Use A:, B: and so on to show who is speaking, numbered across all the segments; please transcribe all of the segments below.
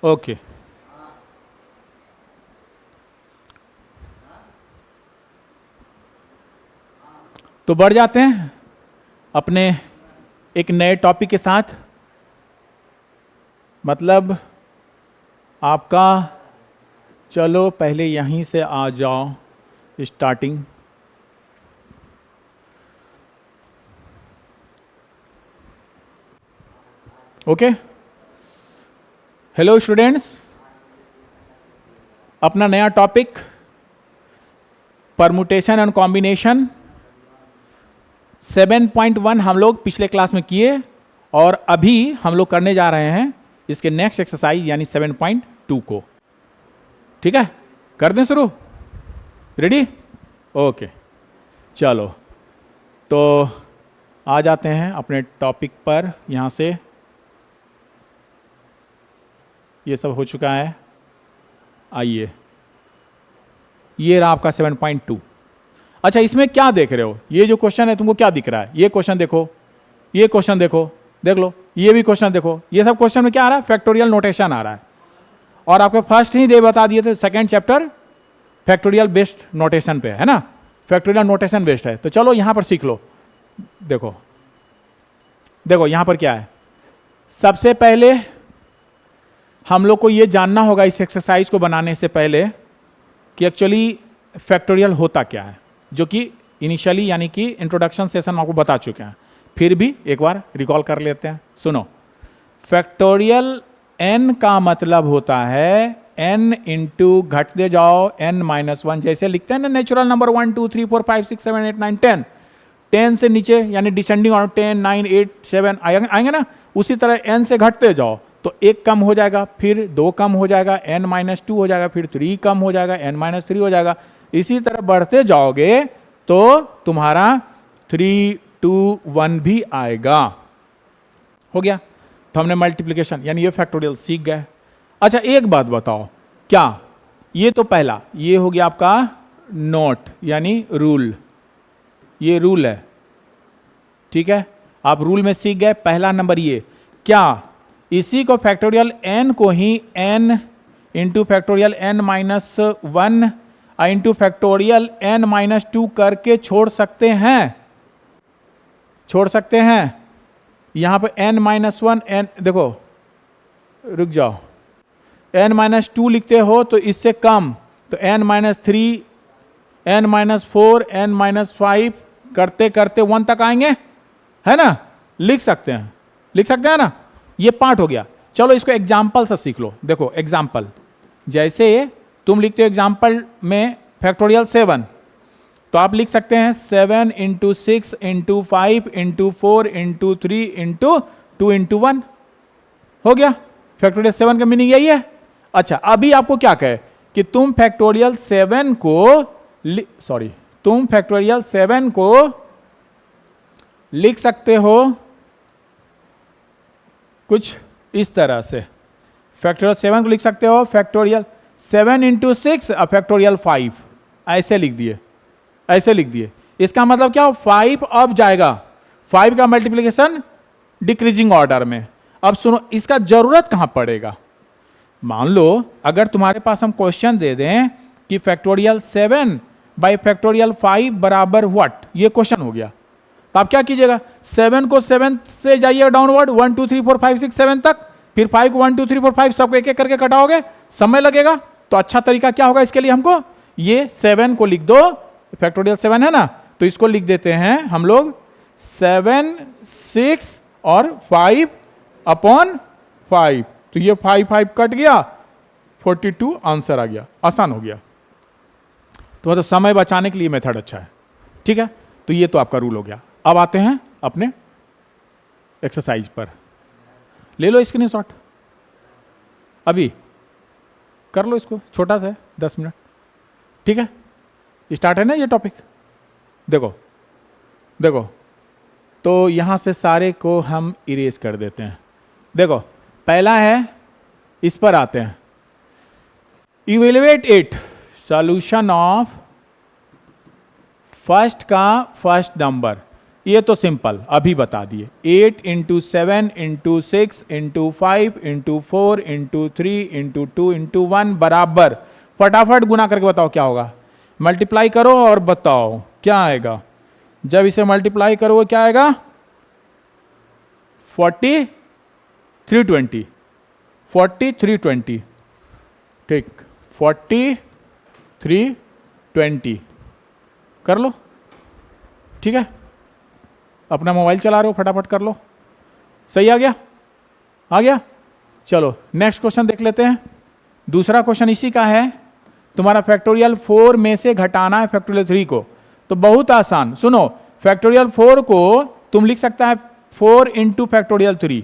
A: Okay, तो बढ़ जाते हैं अपने एक नए टॉपिक के साथ। मतलब आपका, चलो पहले यहीं से आ जाओ स्टार्टिंग। ओके, हेलो स्टूडेंट्स, अपना नया टॉपिक परमुटेशन एंड कॉम्बिनेशन 7.1 हम लोग पिछले क्लास में किए और अभी हम लोग करने जा रहे हैं इसके नेक्स्ट एक्सरसाइज यानी 7.2 को। ठीक है, कर दें शुरू? रेडी? ओके, चलो तो आ जाते हैं अपने टॉपिक पर। यहां से ये सब हो चुका है। आइए, ये रहा आपका 7.2। अच्छा, इसमें क्या देख रहे हो? ये जो क्वेश्चन है तुमको क्या दिख रहा है? ये क्वेश्चन देखो, ये क्वेश्चन देखो, देख लो, ये भी क्वेश्चन देखो। ये सब क्वेश्चन में क्या आ रहा है? फैक्टोरियल नोटेशन आ रहा है। और आपको फर्स्ट ही डे बता दिए थे, second chapter factorial based notation पे है ना, फैक्टोरियल नोटेशन बेस्ड है। तो चलो यहां पर सीख लो। देखो देखो यहां पर क्या है। सबसे पहले हम लोग को ये जानना होगा इस एक्सरसाइज को बनाने से पहले कि एक्चुअली फैक्टोरियल होता क्या है, जो कि इनिशियली यानी कि इंट्रोडक्शन सेशन में आपको बता चुके हैं। फिर भी एक बार रिकॉल कर लेते हैं। सुनो, फैक्टोरियल n का मतलब होता है n इंटू घटते जाओ n-1, जैसे लिखते हैं ना नेचुरल नंबर 1 2 3 4 5 6 7 8 9 10, 10 से नीचे यानी डिसेंडिंग ऑर्डर 10 9 8 7 आएंगे ना। उसी तरह n से घटते जाओ तो 1 कम हो जाएगा, फिर 2 कम हो जाएगा, n-2 हो जाएगा, फिर 3 कम हो जाएगा, n-3 हो जाएगा। इसी तरह बढ़ते जाओगे तो तुम्हारा 3 2 1 भी आएगा। हो गया? तो हमने मल्टीप्लिकेशन यानी ये फैक्टोरियल सीख गए। अच्छा, एक बात बताओ, क्या ये तो पहला ये हो गया आपका नोट यानी रूल, ये रूल है। ठीक है, आप रूल में सीख गए। पहला नंबर ये, क्या इसी को फैक्टोरियल n को ही n into factorial n-1 into factorial n-2 करके छोड़ सकते हैं? छोड़ सकते हैं। यहां पर n-1 n, देखो रुक जाओ, n-2 लिखते हो तो इससे कम, तो n-3 n-4 n-5 करते करते 1 तक आएंगे, है ना? लिख सकते हैं, लिख सकते हैं ना। ये पार्ट हो गया। चलो इसको एग्जाम्पल से सीख लो। देखो एग्जाम्पल, जैसे तुम लिखते हो एग्जाम्पल में फैक्टोरियल 7, तो आप लिख सकते हैं 7 into 6 into 5 into 4 into 3 into 2 into 1। हो गया, फैक्टोरियल 7 का मीनिंग यही है। अच्छा, अभी आपको क्या कहे कि तुम फैक्टोरियल 7 को लिख सकते हो कुछ इस तरह से। फैक्टोरियल 7 को लिख सकते हो फैक्टोरियल 7 इंटू 6 फैक्टोरियल 5, ऐसे लिख दिए, ऐसे लिख दिए। इसका मतलब क्या? 5 अब जाएगा, 5 का मल्टीप्लिकेशन डिक्रीजिंग ऑर्डर में। अब सुनो, इसका जरूरत कहां पड़ेगा? मान लो अगर तुम्हारे पास हम क्वेश्चन दे दें कि फैक्टोरियल 7 बाई फैक्टोरियल 5 बराबर व्हाट, ये क्वेश्चन हो गया, तो आप क्या कीजिएगा? 7 को 7 से जाइए डाउनवर्ड 1 2 3 4 5 6 7 तक, फिर 5 को 1 2 3 4 5 सबको एक एक करके कटाओगे, समय लगेगा। तो अच्छा तरीका क्या होगा इसके लिए? हमको ये 7 को लिख दो, फैक्टोरियल 7 है ना, तो इसको लिख देते हैं हम लोग 7 6 और 5 अपॉन 5, तो ये 5 5 कट गया, 42 आंसर आ गया। आसान हो गया। तो मतलब समय बचाने के लिए मेथड अच्छा है। ठीक है, तो ये तो आपका रूल हो गया। अब आते हैं अपने एक्सरसाइज पर। ले लो स्क्रीनशॉट, अभी कर लो इसको, छोटा सा है 10 मिनट। ठीक है, स्टार्ट है ना ये टॉपिक। देखो देखो, तो यहां से सारे को हम इरेज कर देते हैं। देखो पहला है, इस पर आते हैं, evaluate it, solution of first का फर्स्ट नंबर। ये तो सिंपल अभी बता दिए। 8 into 7 into 6 into 5 into 4 into 3 into 2 into 1 बराबर, फटाफट गुना करके बताओ क्या होगा। मल्टीप्लाई करो और बताओ क्या आएगा। जब इसे मल्टीप्लाई करोगे क्या आएगा? 4320, 4320, ठीक, 4320 कर लो, ठीक है। अपना मोबाइल चला रहे हो, फटाफट कर लो। सही आ गया? आ गया? चलो नेक्स्ट क्वेश्चन देख लेते हैं। दूसरा क्वेश्चन इसी का है, तुम्हारा फैक्टोरियल 4 में से घटाना है फैक्टोरियल 3 को। तो बहुत आसान, सुनो, फैक्टोरियल 4 को तुम लिख सकता है 4 इंटू फैक्टोरियल 3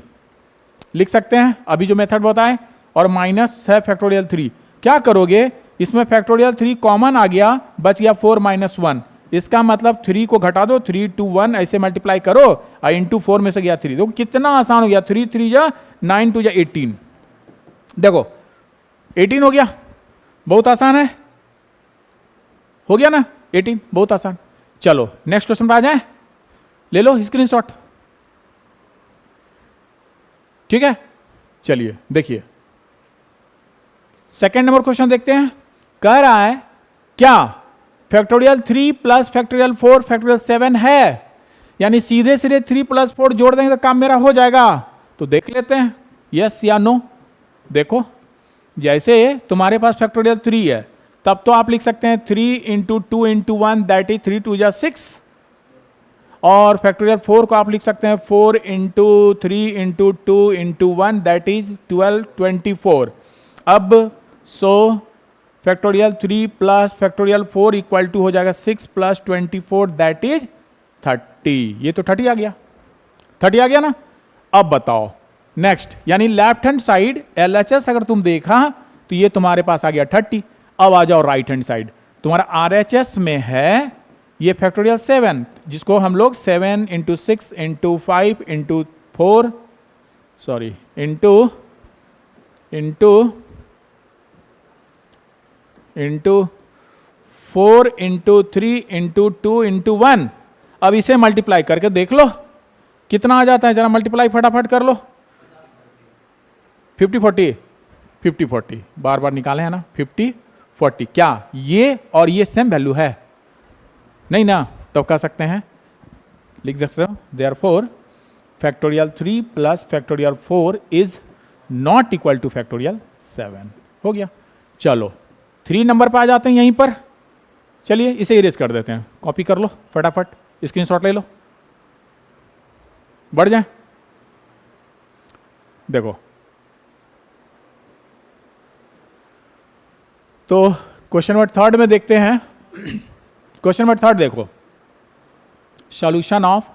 A: लिख सकते हैं, अभी जो मेथड बताए, और माइनस है फैक्टोरियल 3। क्या करोगे, इसमें फैक्टोरियल 3 कॉमन आ गया, बच गया 4 माइनस 1। इसका मतलब 3 को घटा दो, 3 2 1 ऐसे मल्टीप्लाई करो, और इंटू 4 में से गया 3। देखो कितना आसान हो गया, 3 3 जा 9 2 जा 18। देखो 18 हो गया, बहुत आसान है, हो गया ना 18, बहुत आसान। चलो नेक्स्ट क्वेश्चन पे आ जाए, ले लो स्क्रीनशॉट, ठीक है। चलिए देखिए सेकेंड नंबर क्वेश्चन देखते हैं। कह रहा है क्या फैक्टोरियल 3 प्लस फैक्टोरियल 4 फैक्टोरियल 7 है, यानी सीधे सीधे 3 प्लस 4 जोड़ देंगे तो काम मेरा हो जाएगा। तो देख लेते हैं यस या नो। देखो जैसे तुम्हारे पास फैक्टोरियल 3 है, तब तो आप लिख सकते हैं 3 इंटू 2 इंटू 1 दैट इज 3 2 जा 6, और फैक्टोरियल 4 को आप लिख सकते हैं 4 into 3 into 2 into 1 that is 12 24। अब so factorial 3 plus factorial 4 equal to हो जाएगा 6 प्लस 24 दैट इज 30। ये तो 30 आ गया, 30 आ गया ना। अब बताओ नेक्स्ट, यानी लेफ्ट हैंड साइड LHS अगर तुम देखा तो ये तुम्हारे पास आ गया 30। अब आ जाओ राइट हैंड साइड, तुम्हारा RHS में है ये फैक्टोरियल 7, जिसको हम लोग 7 into 6 into 5 into 4 sorry into into into 4 into 3 into 2 into 1। अब इसे मल्टीप्लाई करके देख लो कितना आ जाता है, जरा मल्टीप्लाई फटाफट कर लो। 50 40 50 40 बार बार निकाले हैं ना, 50 40। क्या ये और ये सेम वैल्यू है? नहीं ना, तो कह सकते हैं, लिख सकते हो therefore factorial 3 plus factorial 4 is not equal two factorial 7। हो गया। चलो 3 नंबर पर आ जाते हैं यहीं पर। चलिए इसे इरेज कर देते हैं, कॉपी कर लो फटाफट, स्क्रीनशॉट ले लो, बढ़ जाए। देखो तो क्वेश्चन नंबर 3 में देखते हैं। क्वेश्चन नंबर 3 देखो, सॉल्यूशन ऑफ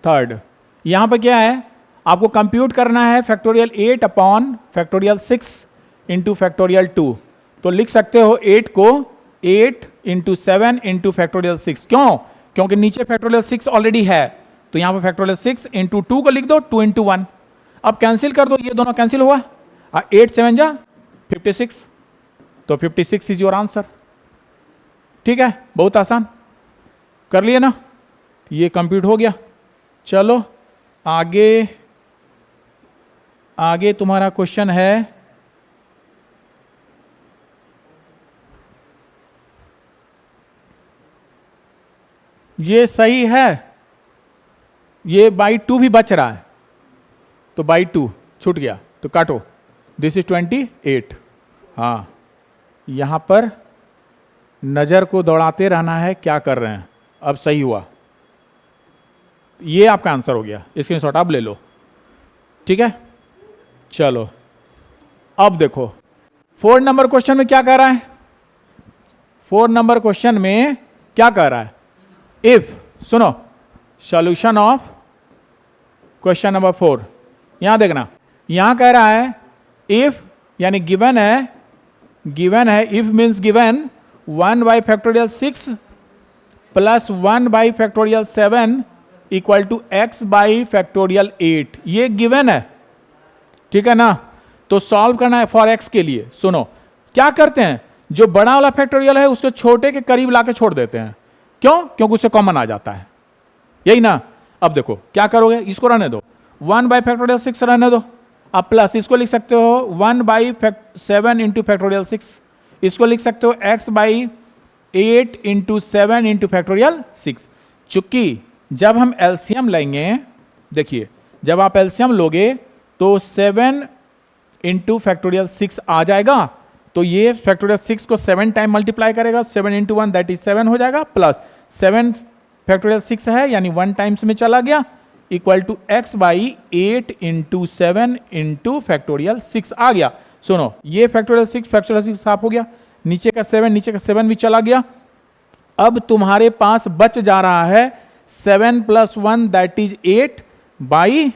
A: 3। यहां पर क्या है, आपको कंप्यूट करना है factorial 8 upon factorial 6 into factorial 2। तो लिख सकते हो 8 को 8 इंटू 7 इंटू फैक्टोरियल 6। क्यों? क्योंकि नीचे फैक्टोरियल 6 ऑलरेडी है, तो यहां पर फैक्टोरियल 6 इंटू 2 को लिख दो 2 इंटू 1। अब कैंसिल कर दो, ये दोनों कैंसिल हुआ, 8 7 जा 56, तो 56 इज योर आंसर। ठीक है, बहुत आसान कर लिए ना, ये कंप्यूट हो गया। चलो आगे आगे तुम्हारा क्वेश्चन है ये सही है, ये बाई 2 भी बच रहा है, तो बाई 2 छूट गया तो काटो, दिस इज 28। हाँ, यहां पर नजर को दौड़ाते रहना है, क्या कर रहे हैं। अब सही हुआ, ये आपका आंसर हो गया, स्क्रीनशॉट आप ले लो। ठीक है, चलो अब देखो 4 नंबर क्वेश्चन में क्या कह रहा है। 4 नंबर क्वेश्चन में क्या कह रहा है, इफ, सुनो, सॉल्यूशन ऑफ क्वेश्चन नंबर 4, यहां देखना, यहां कह रहा है इफ, यानी गिवन है, if means given 1 by factorial 6 plus 1 by factorial 7 equal to x by factorial 8, ये गिवन है। ठीक है ना, तो सॉल्व करना है फॉर x के लिए। सुनो क्या करते हैं, जो बड़ा वाला फैक्टोरियल है उसको छोटे के करीब लाके छोड़ देते हैं। क्यों? क्योंकि उससे कॉमन आ जाता है। यही ना। अब देखो क्या करोगे, इसको रहने दो, 1/6 रहने दो। अब प्लस इसको लिख सकते हो 1/7 इंटू फैक्टोरियल 6, इसको लिख सकते हो x/8 इंटू 7 इंटू फैक्टोरियल 6। चूंकि जब हम एलसीएम लेंगे, देखिए जब आप एलसीएम लोगे तो 7 इंटू फैक्टोरियल 6 आ जाएगा, तो ये फैक्टोरियल 6 को 7 टाइम मल्टीप्लाई करेगा, 7 इंटू 1 दैट इज 7 हो जाएगा, प्लस 7 फैक्टोरियल 6 है यानी 1 टाइम्स में चला गया, equal to x/8 into 7 into factorial 6 आ गया। सुनो, ये फैक्टोरियल 6 साफ हो गया, नीचे का 7 भी चला गया। अब तुम्हारे पास बच जा रहा है 7 + 1 that is 8 by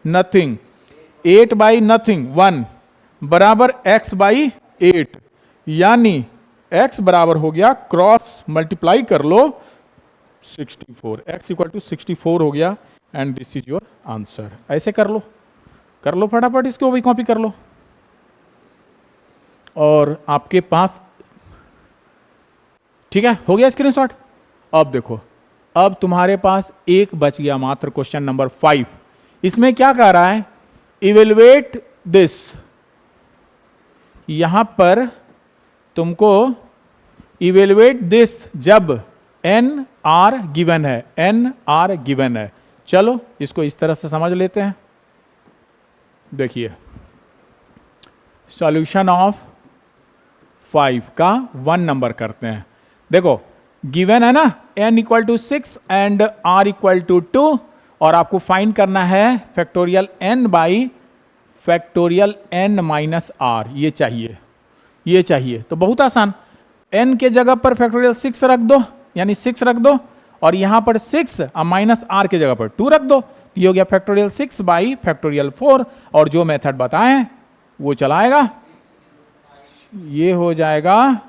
A: nothing, 8 by nothing 1 बराबर x/8, यानी x बराबर हो गया, क्रॉस मल्टीप्लाई कर लो 64, x = 64 हो गया and this is your answer. ऐसे कर लो फटाफट, इसको भी कॉपी कर लो। और आपके पास, ठीक है, हो गया स्क्रीनशॉट। अब देखो, अब तुम्हारे पास एक बच गया मात्र, क्वेश्चन नंबर 5। इसमें क्या कह रहा है, इवेलुएट दिस। यहां पर तुमको इवेलुएट दिस जब n r गिवन है, n r गिवन है। चलो इसको इस तरह से समझ लेते हैं। देखिए, सॉल्यूशन ऑफ 5 का 1 नंबर करते हैं। देखो गिवन है ना, n = 6 एंड r = 2, और आपको फाइंड करना है factorial n by factorial n minus r। ये चाहिए तो बहुत आसान, n के जगह पर फैक्टोरियल 6 रख दो, यानी 6 रख दो, और यहां पर 6 माइनस r के जगह पर 2 रख दो। ये हो गया फैक्टोरियल 6 बाई फैक्टोरियल 4, और जो मेथड बताएं वो चलाएगा। ये हो जाएगा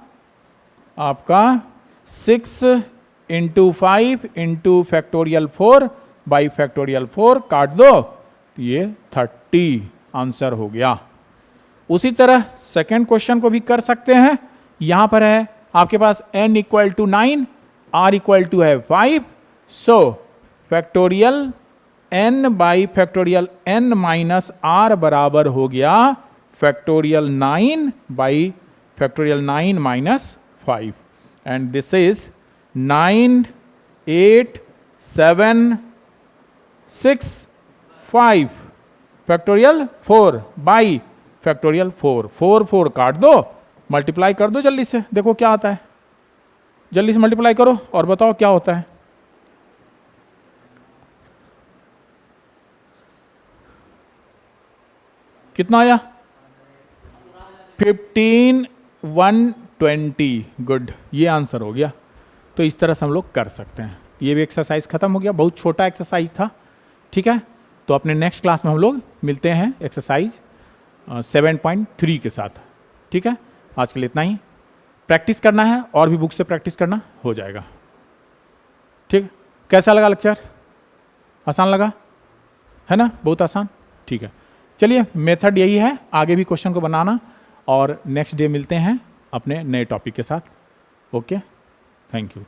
A: आपका 6 into 5 into factorial 4 by factorial 4, काट दो, ये 30 आंसर हो गया। उसी तरह सेकेंड क्वेश्चन को भी कर सकते हैं। यहां पर है आपके पास n = 9, r = है 5, so factorial n by factorial n minus r बराबर हो गया factorial 9 by factorial 9 minus 5, and this is 9 8 7 6 5 factorial 4 by factorial 4, 4 काट दो, मल्टीप्लाई कर दो जल्दी से, देखो क्या आता है। जल्दी से मल्टीप्लाई करो और बताओ क्या होता है। कितना आया? 15 120, गुड, ये आंसर हो गया। तो इस तरह से हम लोग कर सकते हैं। ये भी एक्सरसाइज खत्म हो गया, बहुत छोटा एक्सरसाइज था, ठीक है। तो अपने नेक्स्ट क्लास में हम लोग मिलते हैं एक्सरसाइज 7.3 के साथ, ठीक है। आज के लिए इतना ही, प्रैक्टिस करना है और भी बुक से प्रैक्टिस करना हो जाएगा, ठीक। कैसा लगा लेक्चर? आसान लगा है ना? बहुत आसान, ठीक है। चलिए, मेथड यही है, आगे भी क्वेश्चन को बनाना, और नेक्स्ट डे मिलते हैं अपने नए टॉपिक के साथ। Okay, thank you.